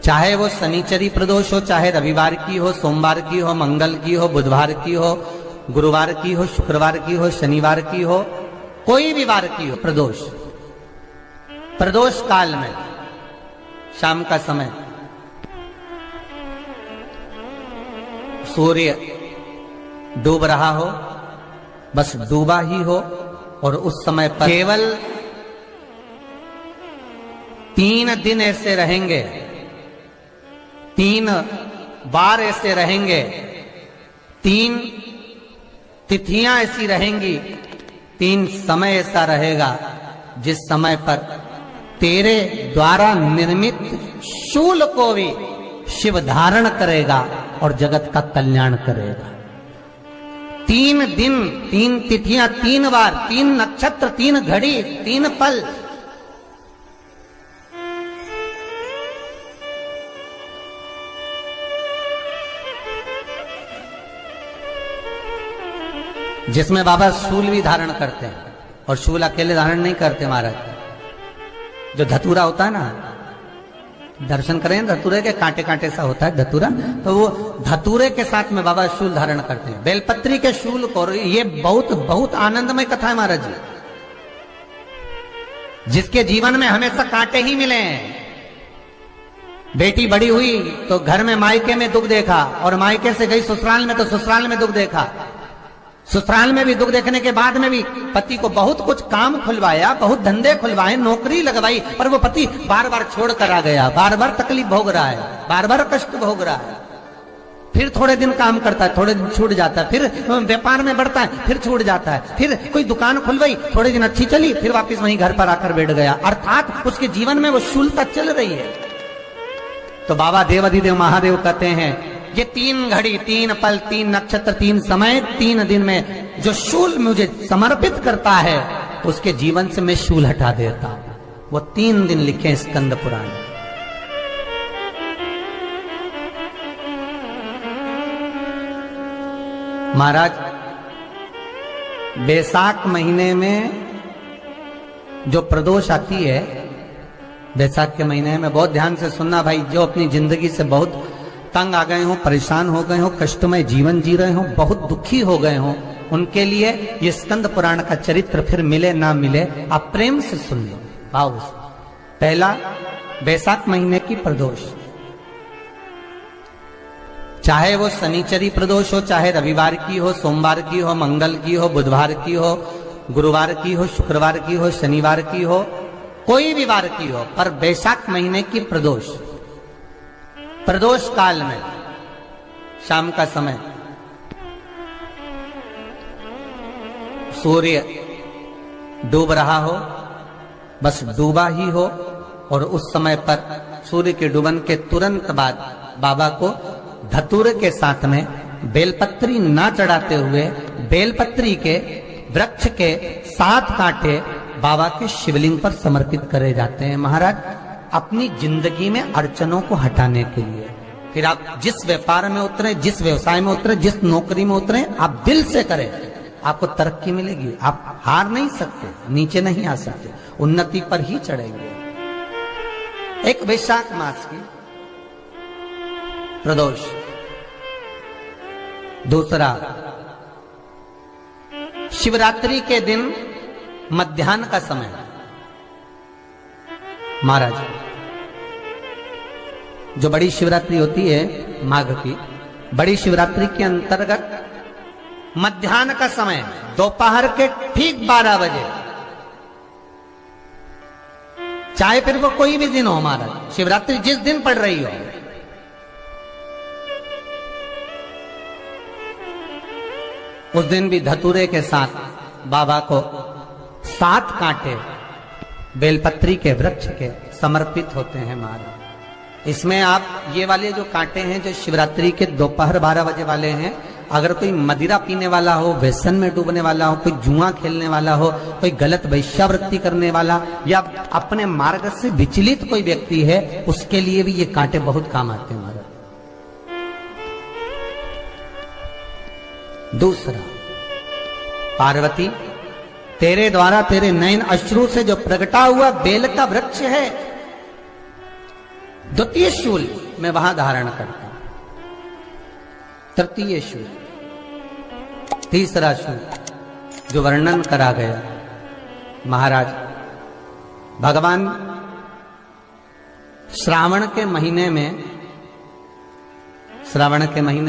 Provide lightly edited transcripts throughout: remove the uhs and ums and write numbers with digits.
चाहे वो शनिचरी प्रदोष हो, चाहे रविवार की हो, सोमवार की हो, मंगल की हो, बुधवार की हो, गुरुवार की हो, शुक्रवार की हो, शनिवार की हो, कोई भी वार की हो प्रदोष, प्रदोष काल में शाम का समय सूर्य डूब रहा हो, बस डूबा ही हो, और उस समय पर केवल 3 दिन ऐसे रहेंगे, 3 बार ऐसे रहेंगे, 3 तिथियां ऐसी रहेंगी, 3 समय ऐसा रहेगा जिस समय पर तेरे द्वारा निर्मित शूल को भी शिव धारण करेगा और जगत का कल्याण करेगा। 3 दिन, 3 तिथियां, 3 बार, 3 नक्षत्र, 3 घड़ी, 3 पल। जिसमें बाबा शूल भी धारण करते हैं, और शूल अकेले धारण नहीं करते महाराज। जो धतूरा होता है ना, दर्शन करें धतूरे के, कांटे कांटे सा होता है धतूरा, तो वो धतूरे के साथ में बाबा शूल धारण करते हैं, बेलपत्री के शूल को। ये बहुत बहुत आनंदमय कथा है महाराज जी। जिसके जीवन में हमेशा कांटे ही मिले हैं। बेटी बड़ी हुई तो घर में मायके में दुख देखा, और मायके से गई ससुराल में तो ससुराल में दुख देखा। ससुराल में भी दुख देखने के बाद में भी पति को बहुत कुछ काम खुलवाया, बहुत धंधे खुलवाए, नौकरी लगवाई, पर वो पति बार बार छोड़ कर आ गया, बार बार तकलीफ भोग रहा है, बार बार कष्ट भोग रहा है। फिर थोड़े दिन काम करता है, थोड़े दिन छूट जाता है, फिर व्यापार में बढ़ता है, फिर छूट जाता है, फिर कोई दुकान खुलवाई, थोड़े दिन अच्छी चली, फिर वापस वहीं घर पर आकर बैठ गया। अर्थात उसके जीवन में वो शूलता चल रही है। तो बाबा देवाधिदेव महादेव कहते हैं, ये 3 घड़ी, 3 पल, 3 नक्षत्र, 3 समय, 3 दिन में जो शूल मुझे समर्पित करता है, उसके जीवन से मैं शूल हटा देता हूं। वो 3 दिन लिखे स्कंद पुराण। महाराज, बैसाख महीने में जो प्रदोष आती है, बैसाख के महीने में बहुत ध्यान से सुनना भाई, जो अपनी जिंदगी से बहुत तंग आ गए हो, परेशान हो गए हो, कष्टमय जीवन जी रहे हो, बहुत दुखी हो गए हो, उनके लिए ये स्कंद पुराण का चरित्र फिर मिले ना मिले, आप प्रेम से सुन लो भाव से। पहला, बैसाख महीने की प्रदोष, चाहे वो शनिचरी प्रदोष हो, चाहे रविवार की हो, सोमवार की हो, मंगल की हो, बुधवार की हो, गुरुवार की हो, शुक्रवार की हो, शनिवार की हो, कोई भी वार की हो, पर बैसाख महीने की प्रदोष, प्रदोष काल में शाम का समय सूर्य डूब रहा हो, बस डूबा ही हो, और उस समय पर सूर्य के डूबन के तुरंत बाद बाबा को धतूरे के साथ में बेलपत्री ना चढ़ाते हुए, बेलपत्री के वृक्ष के 7 कांटे बाबा के शिवलिंग पर समर्पित करे जाते हैं महाराज, अपनी जिंदगी में अड़चनों को हटाने के लिए। फिर आप जिस व्यापार में उतरे, जिस व्यवसाय में उतरे, जिस नौकरी में उतरे, आप दिल से करें, आपको तरक्की मिलेगी। आप हार नहीं सकते, नीचे नहीं आ सकते, उन्नति पर ही चढ़ेंगे। एक वैशाख मास की प्रदोष। दूसरा, शिवरात्रि के दिन मध्याह्न का समय महाराज, जो बड़ी शिवरात्रि होती है माघ की, बड़ी शिवरात्रि के अंतर्गत मध्याह्न का समय, दोपहर के ठीक 12 बजे, चाहे फिर वो कोई भी दिन हो महाराज, शिवरात्रि जिस दिन पड़ रही हो, उस दिन भी धतूरे के साथ बाबा को 7 कांटे बेलपत्री के वृक्ष के समर्पित होते हैं महाराज। इसमें आप ये वाले जो कांटे हैं, जो शिवरात्रि के दोपहर 12 बजे वाले हैं, अगर कोई मदिरा पीने वाला हो, व्यसन में डूबने वाला हो, कोई जुआ खेलने वाला हो, कोई गलत वैश्यावृत्ति करने वाला, या अपने मार्ग से विचलित कोई व्यक्ति है, उसके लिए भी ये कांटे बहुत काम आते हैं महाराज। दूसरा, पार्वती, तेरे द्वारा तेरे नयन अश्रु से जो प्रगटा हुआ बेल का वृक्ष है, द्वितीय शूल मैं वहां धारण करता हूं, तृतीय शूल, तीसरा शूल जो वर्णन करा गया महाराज भगवान श्रावण के महीने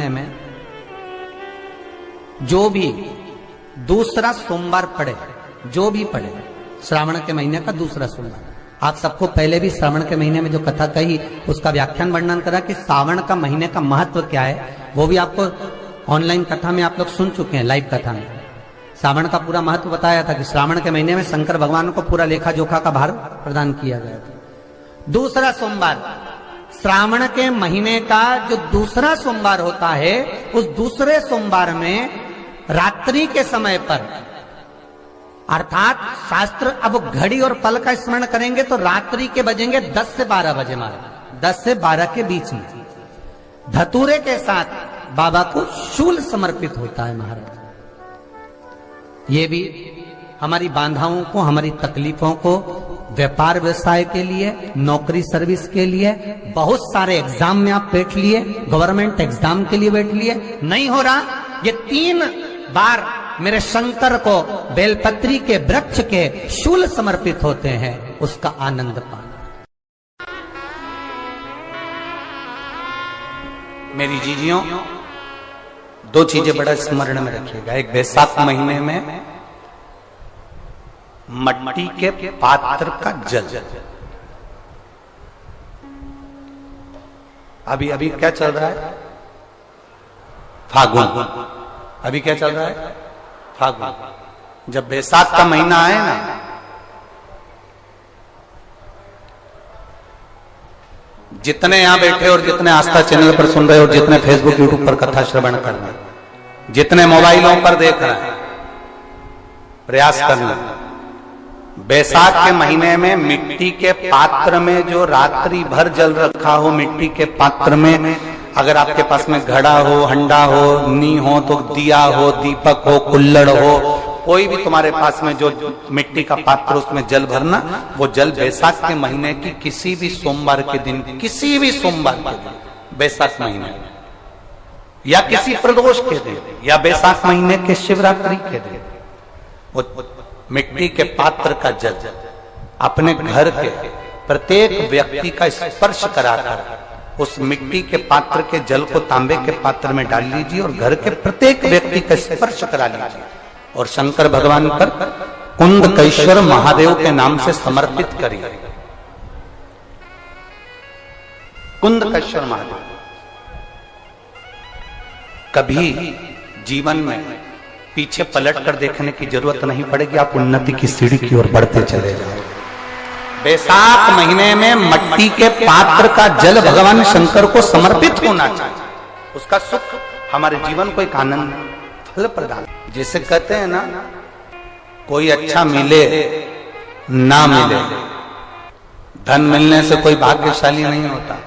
में जो भी दूसरा सोमवार पड़े, जो भी पड़े श्रावण के महीने का दूसरा सोमवार, आप सबको पहले भी श्रावण के महीने में जो कथा कही उसका व्याख्यान वर्णन करा कि श्रावण का महीने का महत्व क्या है, वो भी आपको ऑनलाइन कथा में आप लोग सुन चुके हैं, लाइव कथा में श्रावण का पूरा महत्व बताया था कि श्रावण के महीने में शंकर भगवान को पूरा लेखा जोखा का भार प्रदान किया गया था। दूसरा सोमवार, श्रावण के महीने का जो दूसरा सोमवार होता है, उस दूसरे सोमवार में रात्रि के समय पर, अर्थात शास्त्र अब घड़ी और पल का स्मरण करेंगे तो रात्रि के बजेंगे 10 से 12 बजे, मारे 10 से 12 के बीच में धतूरे के साथ बाबा को शूल समर्पित होता है महाराज। ये भी हमारी बाधाओं को, हमारी तकलीफों को, व्यापार व्यवसाय के लिए, नौकरी सर्विस के लिए, बहुत सारे एग्जाम में आप बैठ लिए, गवर्नमेंट एग्जाम के लिए बैठ लिए, नहीं हो रहा, ये 3 बार मेरे शंकर को बेलपत्री के वृक्ष के शूल समर्पित होते हैं, उसका आनंद पाना। मेरी जीजियों, 2 चीजें बड़ा स्मरण में रखिएगा। एक, बैसाख महीने में मट्टी के पात्र का जल, अभी क्या चल रहा है, फागुन, अभी क्या चल रहा है, फागुन। जब बैसाख का महीना आए ना, जितने यहां बैठे और जितने आस्था चैनल पर सुन रहे और जितने फेसबुक यूट्यूब पर कथा श्रवण कर रहे, जितने मोबाइलों पर देख रहे हैं, प्रयास करना, बैसाख के महीने में मिट्टी के पात्र में जो रात्रि भर जल रखा हो, मिट्टी के पात्र में, अगर आपके पास में घड़ा हो, हंडा हो, नी हो, तो दिया हो, दीपक हो, कुल्लड़ हो, कोई भी तुम्हारे पास में जो मिट्टी का पात्र, उसमें जल भरना। वो जल बैसाख के महीने की किसी भी सोमवार के दिन, किसी भी सोमवार के दिन, बैसाख महीने में, या किसी प्रदोष के दिन, या बैसाख महीने के शिवरात्रि के दिन, वो मिट्टी के पात्र का जल अपने घर के प्रत्येक व्यक्ति का स्पर्श कराकर उस मिट्टी के पात्र के जल को तांबे के पात्र में डाल लीजिए और घर के प्रत्येक व्यक्ति का स्पर्श करा लीजिए और शंकर भगवान पर कुंदकेश्वर महादेव के नाम से समर्पित करिए। कुंदकेश्वर महादेव, कभी जीवन में पीछे पलट कर देखने की जरूरत नहीं पड़ेगी, आप उन्नति की सीढ़ी की ओर बढ़ते चले जाओगे। बैसाख महीने में मट्टी के पात्र का जल भगवान शंकर को समर्पित होना चाहिए, उसका सुख हमारे जीवन को एक आनंद फल प्रदान। जैसे कहते हैं ना, कोई अच्छा मिले ना मिले, धन मिलने से कोई भाग्यशाली नहीं होता,